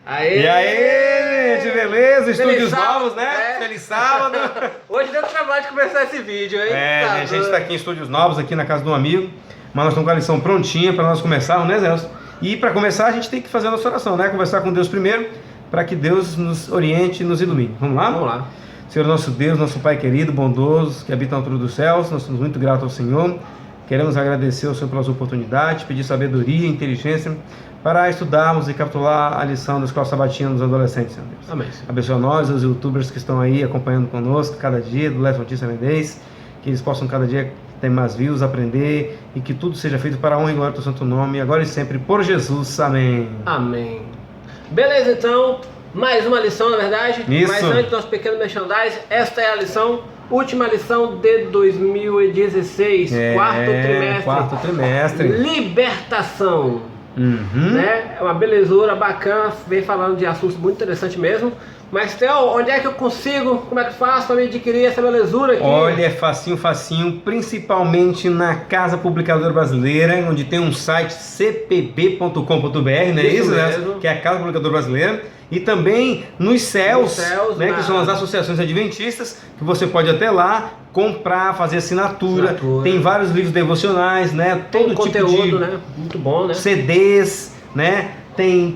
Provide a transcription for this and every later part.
Aê! E aí, gente, beleza? Estúdios sábado, novos, né? Feliz sábado! Hoje deu trabalho de começar esse vídeo, hein? Gente, a gente está aqui em estúdios novos, aqui na casa de um amigo, mas nós estamos com a lição prontinha para nós começarmos, né, Zelso? E para começar a gente tem que fazer a nossa oração, né? Conversar com Deus primeiro, para que Deus nos oriente e nos ilumine. Vamos lá? Vamos lá. Senhor nosso Deus, nosso Pai querido, bondoso, que habita na altura dos céus, nós somos muito gratos ao Senhor. Queremos agradecer ao Senhor pelas oportunidades, pedir sabedoria e inteligência para estudarmos e capturar a lição da Escola Sabatina dos adolescentes, Senhor Deus. Amém. Abençoa nós, os youtubers que estão aí acompanhando conosco cada dia, do Leto Notícia Mendes, que eles possam cada dia ter mais views, aprender e que tudo seja feito para a honra e glória do Santo Nome, agora e sempre, por Jesus. Amém. Amém. Beleza, então, mais uma lição, na verdade. Isso. Mas antes do nosso pequeno merchandise, esta é a lição, última lição de 2016, quarto trimestre. Libertação. Né? É uma belezura bacana, vem falando de assuntos muito interessantes mesmo. Mas Theo, onde é que eu consigo, como é que faço para me adquirir essa belezura aqui? Olha, é facinho, principalmente na Casa Publicadora Brasileira, onde tem um site cpb.com.br, não é isso, né? Que é a Casa Publicadora Brasileira. E também nos céus, né, que são as associações adventistas, que você pode até lá comprar, fazer assinatura. Tem vários livros devocionais, né? Todo tipo conteúdo, né? Muito bom, né? CDs, né? Tem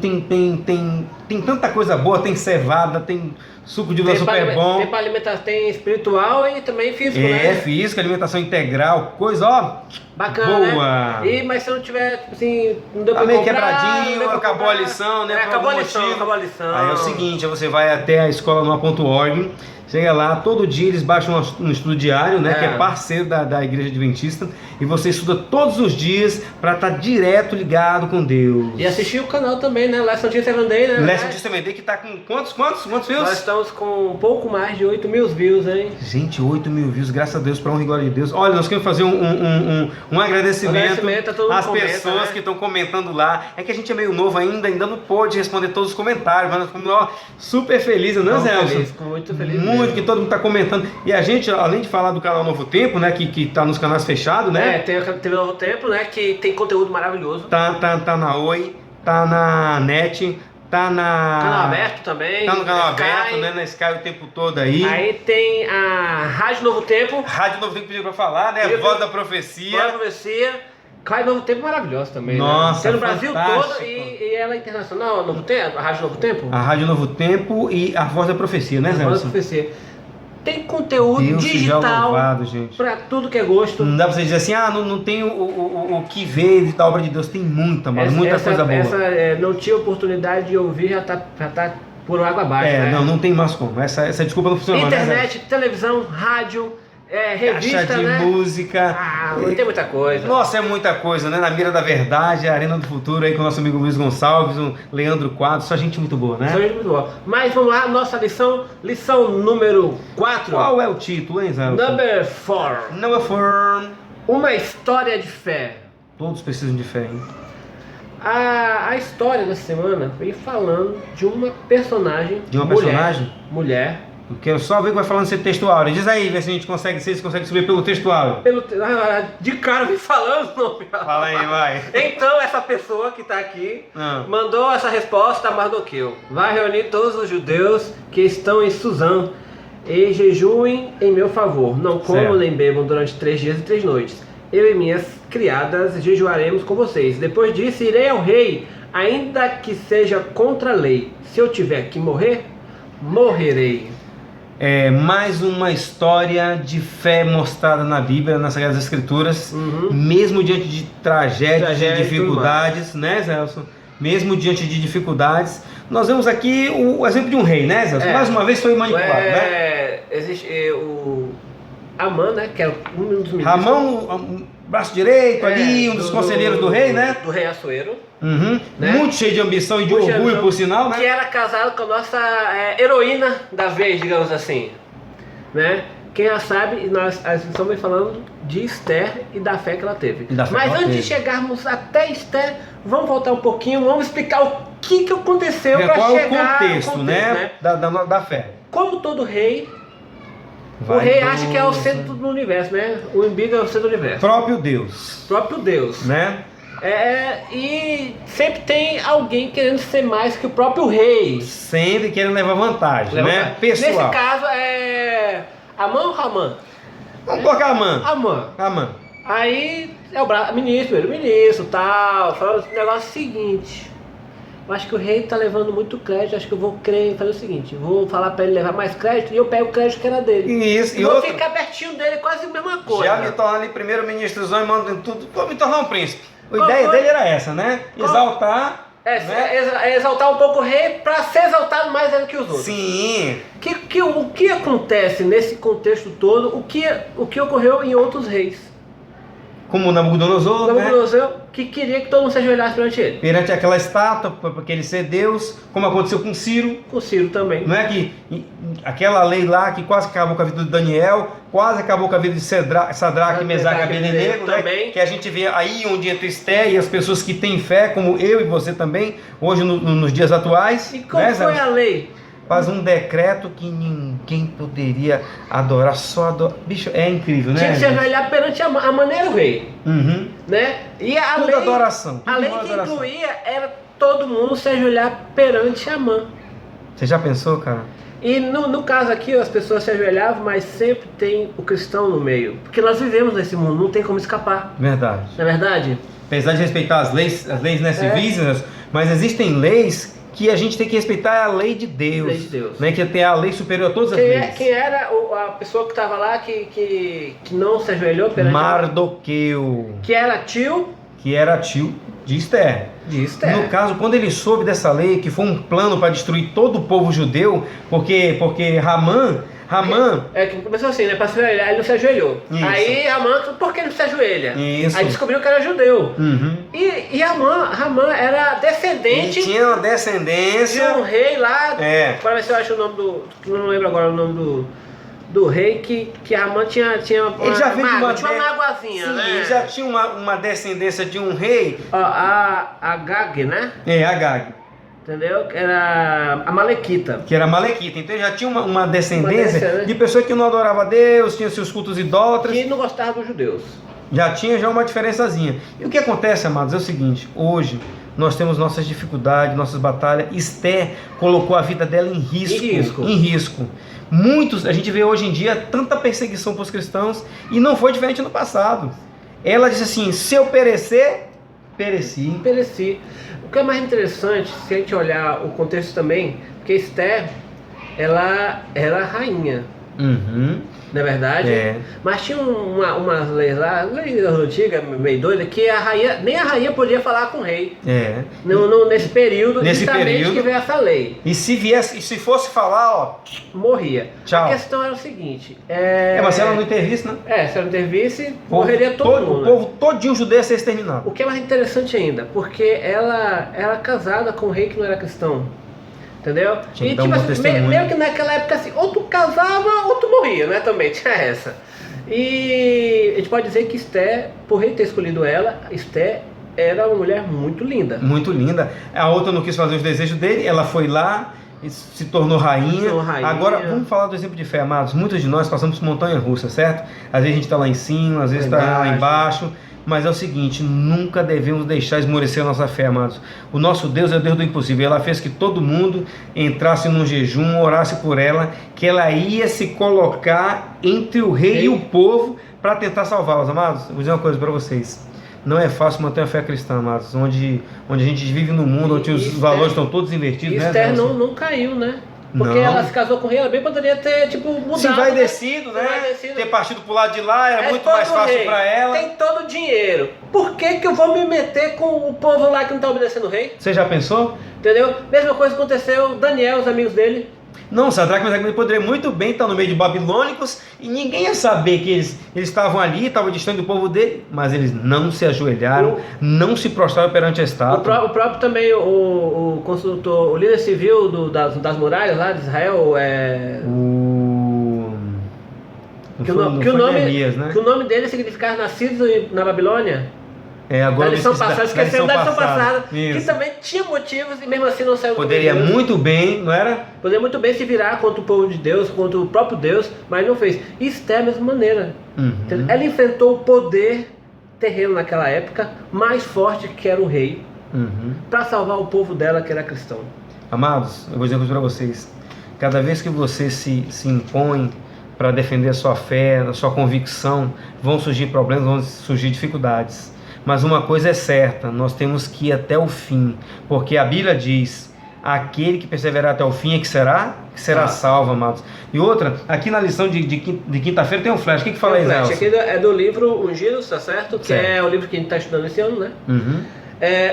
tanta coisa boa, tem cevada, tem suco de uva super bom. Tem para alimentar, tem espiritual e também físico, né? É, físico, alimentação integral, coisa, ó, bacana, boa. Né? Mas se não tiver, tipo assim, não deu pra meio comprar, quebradinho, acabou a lição, né? Acabou a lição. Aí é o seguinte, você vai até a escolanua.org, chega lá, todo dia eles baixam um estudo diário, né? Que é parceiro da Igreja Adventista, e você estuda todos os dias para estar direto ligado com Deus. E assistir o canal também, né? Lesson Notícia Seven Day, né? Lesson Notícia Seven Day, que tá com quantos views? Nós estamos com um pouco mais de 8 mil views, hein? Gente, 8 mil views, graças a Deus, para honra e glória de Deus. Olha, nós queremos fazer um agradecimento às pessoas, né, que estão comentando lá. É que a gente é meio novo ainda não pôde responder todos os comentários, mas nós ficamos super felizes, né, Zé? Muito feliz. Muito, que todo mundo está comentando. E a gente, além de falar do canal Novo Tempo, né, que tá nos canais fechados, né? Tem o Novo Tempo, né, que tem conteúdo maravilhoso. Tá na Oi, tá na NET, tá na... Canal aberto também. Tá no canal aberto, né? Na Sky o tempo todo aí. Aí tem a Rádio Novo Tempo. Rádio Novo Tempo pediu pra falar, né? Voz da Profecia. Voz da Profecia. Claro, Novo Tempo maravilhoso também. Nossa, né? Tem no Brasil fantástico. todo e ela é internacional. Novo Tempo, a Rádio Novo Tempo? A Rádio Novo Tempo e a Voz da Profecia, né, Zé? A Voz da Profecia. Tem conteúdo Deus digital louvado, gente. Pra tudo que é gosto. Não dá pra você dizer assim, não tem o que ver da obra de Deus. Tem muita, mano, muita coisa boa. Não tinha oportunidade de ouvir, já tá por água abaixo. Né? Não tem mais como. Essa desculpa não funciona. Internet, né, televisão, rádio, revista, caixa de música. Tem muita coisa. Nossa, é muita coisa, né? Na Mira da Verdade, a Arena do Futuro aí com o nosso amigo Luiz Gonçalves, o Leandro Quadro, só gente muito boa, né? Só gente muito boa. Mas vamos lá, nossa lição número 4. Qual é o título, hein, Zé? Number 4. Number 4. Uma história de fé. Todos precisam de fé, hein? A história da semana vem falando de uma personagem. De uma personagem? Mulher. Eu quero só ver o que vai falando nesse textual. Diz aí, vê se a gente consegue, se eles conseguem subir pelo textual. De cara vem falando, não. Fala aí, vai. Então essa pessoa que está aqui mandou essa resposta a Mardoqueu. Vai reunir todos os judeus que estão em Suzã e jejuem em meu favor. Não comam nem bebam durante 3 dias e 3 noites. Eu e minhas criadas jejuaremos com vocês. Depois disso irei ao rei, ainda que seja contra a lei. Se eu tiver que morrer, morrerei. É mais uma história de fé mostrada na Bíblia, nas Sagradas Escrituras, mesmo diante de tragédias, de dificuldades, né, Zelson? Mesmo diante de dificuldades. Nós vemos aqui o exemplo de um rei, né, Zelson? Mais uma vez foi manipulado, né? Existe o Amã, né, que era um dos ministros. Amã, braço direito ali, um dos conselheiros do rei, né? Do rei Assuero. Né? Muito cheio de ambição e de orgulho, por sinal, né? Que era casado com a nossa heroína da vez, digamos assim, né? Quem já sabe, nós estamos falando de Esther e da fé que ela teve. Mas antes de chegarmos até Esther, vamos voltar um pouquinho, vamos explicar o que aconteceu para chegar... Qual é o contexto, né? Da fé. Como todo rei, o rei acha que é o centro do universo, né? O umbigo é o centro do universo. Próprio Deus. Próprio Deus. Né? E sempre tem alguém querendo ser mais que o próprio rei. Sempre querendo levar vantagem, né? Pessoal. Nesse caso é Amã ou Ramã? Vamos colocar Amã. Amã. Aí é o ministro, tal, falando o negócio seguinte. Eu acho que o rei tá levando muito crédito, acho que eu vou fazer o seguinte, vou falar pra ele levar mais crédito e eu pego o crédito que era dele. Isso, e vou ficar pertinho dele, quase a mesma coisa. Já me tornar ali primeiro-ministrozão e mando tudo, vou me tornar um príncipe. A ideia dele era essa, né? Exaltar... exaltar um pouco o rei para ser exaltado mais do que os outros. Sim. O que acontece nesse contexto todo, o que ocorreu em outros reis? Como Nabucodonosor, né? Que queria que todo mundo se ajoelhasse perante ele. Perante aquela estátua, para ele ser Deus, como aconteceu com Ciro. Com Ciro também. Não é que aquela lei lá que quase acabou com a vida de Daniel, quase acabou com a vida de Sadraque, Mesaque e Abednego, né? Que a gente vê aí onde entra Esther e as pessoas que têm fé, como eu e você também, hoje nos dias atuais. E qual foi a lei? Faz um decreto que ninguém poderia adorar, só adorar. Bicho, é incrível, né? Tinha que se ajoelhar perante a maneira do rei. Uhum. Né? E a tudo lei, adoração. A lei que incluía era todo mundo se ajoelhar perante Amã. Você já pensou, cara? E no caso aqui, as pessoas se ajoelhavam, mas sempre tem o cristão no meio. Porque nós vivemos nesse mundo, não tem como escapar. Verdade. Não é verdade? Apesar de respeitar as leis né, civis, mas existem leis que a gente tem que respeitar a lei de Deus. Lei de Deus. Né, que tem a lei superior a todas as leis. Quem era a pessoa que estava lá que não se ajoelhou perante Mardoqueu. Que era tio de Esther. No caso, quando ele soube dessa lei, que foi um plano para destruir todo o povo judeu, porque Ramã... que começou assim, né? Para se ajoelhar, ele não se ajoelhou. Isso. Aí Ramã, por que ele não se ajoelha? Isso. Aí descobriu que era judeu. Uhum. E Ramã era descendente. Ele tinha uma descendência de um rei lá. É. Para ver se eu acho o nome do. Não lembro agora o nome do rei que Ramã tinha ele já veio uma mágoazinha, sim, né? Ele já tinha uma descendência de um rei. Ó, a Agag, né? Agag. Entendeu? Era a Malequita. Que era Malequita. Então ele já tinha uma descendência de pessoa que não adorava a Deus, tinha seus cultos idólatras. Que não gostava dos judeus. Já tinha uma diferençazinha. E o que acontece, amados, é o seguinte. Hoje nós temos nossas dificuldades, nossas batalhas. Esther colocou a vida dela em risco. Muitos, a gente vê hoje em dia tanta perseguição para os cristãos e não foi diferente no passado. Ela disse assim, se eu perecer, pereci. O que é mais interessante, se a gente olhar o contexto também, porque Esther, ela era rainha, não é verdade? Mas tinha umas leis lá, leis antigas, meio doida, que nem a rainha podia falar com o rei. Nesse período, que veio essa lei. E se fosse falar, ó, morria. Tchau. A questão era o seguinte, mas se ela não intervisse, né? Se ela não intervisse, morreria todo mundo. O povo todinho judeu ia ser exterminado. O que é mais interessante ainda, porque ela era casada com um rei que não era cristão. Entendeu? E tipo assim, meio que naquela época assim, ou tu casava ou tu morria, né? Também tinha essa. E a gente pode dizer que Esther, por rei ter escolhido ela, Esther era uma mulher muito linda. Muito linda. A outra não quis fazer os desejos dele, ela foi lá e se tornou rainha. Agora, vamos falar do exemplo de fé, amados. Muitos de nós passamos por montanha-russa, certo? Às vezes a gente está lá em cima, às vezes está lá embaixo. Mas é o seguinte, nunca devemos deixar esmorecer a nossa fé, amados. O nosso Deus é o Deus do impossível. Ela fez que todo mundo entrasse num jejum, orasse por ela, que ela ia se colocar entre o rei e o povo para tentar salvá-los, amados. Vou dizer uma coisa para vocês. Não é fácil manter a fé cristã, amados. Onde a gente vive num mundo onde os valores estão todos invertidos. E Esther não caiu, né? Porque ela se casou com o rei, ela bem poderia ter, mudado. Se vai descido, né? Ter partido pro lado de lá era muito mais fácil para ela. Tem todo o dinheiro. Por que eu vou me meter com o povo lá que não tá obedecendo o rei? Você já pensou? Entendeu? Mesma coisa aconteceu Daniel, os amigos dele. Não, Sadraque, mas ele poderia muito bem estar no meio de babilônicos e ninguém ia saber que eles estavam ali, estavam distante do povo dele, mas eles não se ajoelharam, não se prostraram perante a estátua. O próprio também, o consultor, o líder civil das muralhas lá de Israel, que o nome dele significava nascido na Babilônia. Agora da lição passada, esquecendo da lição passada, que também tinha motivos e mesmo assim não saiu. Poderia muito bem, não era? Poderia muito bem se virar contra o povo de Deus, contra o próprio Deus, mas não fez. Esther é a mesma maneira. Ela enfrentou o poder terreno naquela época, mais forte que era o rei, para salvar o povo dela que era cristão. Amados, eu vou dizer uma coisa para vocês. Cada vez que você se impõe para defender a sua fé, a sua convicção, vão surgir problemas, vão surgir dificuldades. Mas uma coisa é certa, nós temos que ir até o fim, porque a Bíblia diz: aquele que perseverar até o fim é que será salvo, amados. E outra, aqui na lição de quinta-feira tem um flash. O que fala aí, Zé? Aqui é do livro Ungidos, tá certo? Que é o livro que a gente está estudando esse ano, né?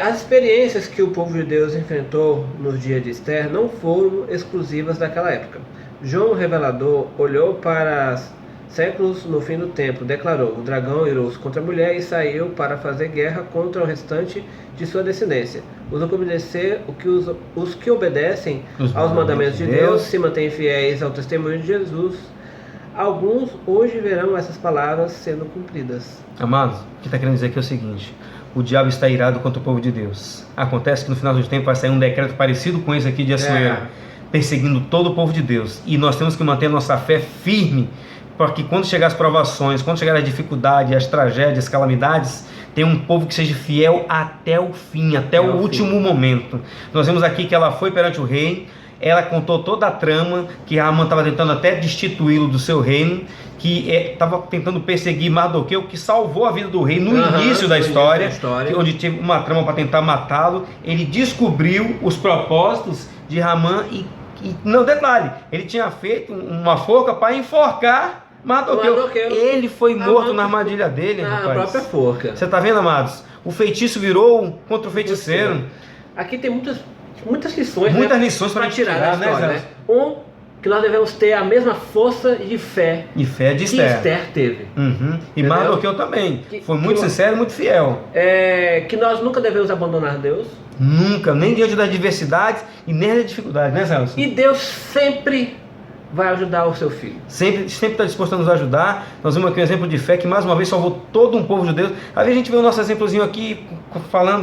As experiências que o povo de Deus enfrentou nos dias de Esther não foram exclusivas daquela época. João o Revelador olhou para séculos no fim do tempo, declarou: o dragão irou-se contra a mulher e saiu para fazer guerra contra o restante de sua descendência. Os que obedecem aos mandamentos de Deus se mantêm fiéis ao testemunho de Jesus. Alguns hoje verão essas palavras sendo cumpridas. Amados, o que está querendo dizer aqui é o seguinte: o diabo está irado contra o povo de Deus. Acontece que no final do tempo vai sair um decreto parecido com esse aqui de Assuero, perseguindo todo o povo de Deus. E nós temos que manter nossa fé firme, para que quando chegar as provações, quando chegar as dificuldades, as tragédias, as calamidades, tenha um povo que seja fiel até o fim, até o último momento. Nós vemos aqui que ela foi perante o rei, ela contou toda a trama, que Amã estava tentando até destituí-lo do seu reino, que estava tentando perseguir Mardoqueu, que salvou a vida do rei no início da história, onde teve uma trama para tentar matá-lo. Ele descobriu os propósitos de Amã e não, detalhe, ele tinha feito uma forca para enforcar Mardoqueu. Ele foi morto na armadilha dele, na própria forca. Você está vendo, amados? O feitiço virou contra o feiticeiro. Aqui tem muitas lições, lições para tirar da história, né? Que nós devemos ter a mesma força de fé de que Esther teve. E Mardoqueu também. Foi muito sincero e muito fiel. Que nós nunca devemos abandonar Deus. Nunca, nem diante das adversidades e nem das dificuldades, né, Celso? E Deus sempre vai ajudar o seu filho. Sempre está disposto a nos ajudar. Nós vemos aqui um exemplo de fé que mais uma vez salvou todo um povo de Deus. Às vezes a gente vê o nosso exemplozinho aqui,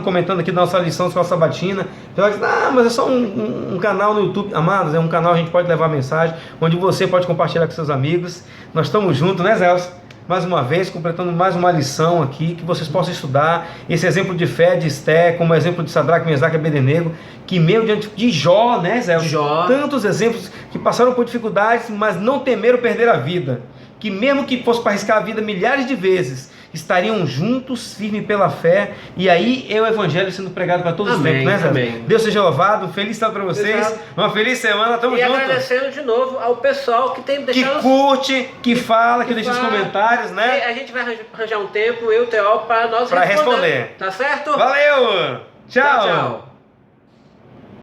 comentando aqui da nossa lição de sabatina. Você diz: mas é só um canal no YouTube. Amados, é um canal, a gente pode levar mensagem, onde você pode compartilhar com seus amigos. Nós estamos juntos, né, Celso? Mais uma vez, completando mais uma lição aqui, que vocês possam estudar esse exemplo de fé de Esther, como exemplo de Sadraque, Mesaque e Abednego, que mesmo diante de Jó, né, Zé? Tantos exemplos que passaram por dificuldades, mas não temeram perder a vida, que mesmo que fosse para arriscar a vida milhares de vezes, estariam juntos, firmes pela fé, e aí é o evangelho sendo pregado para todos os tempos, né, Zé? Amém. Deus seja louvado, um feliz sábado para vocês, Exato. Uma feliz semana, tamo junto. E agradecendo de novo ao pessoal que tem deixado... Que curte, que fala, que deixa os comentários, né? E a gente vai arranjar um tempo, eu e o Teó, para nós responder. Tá certo? Valeu! Tchau!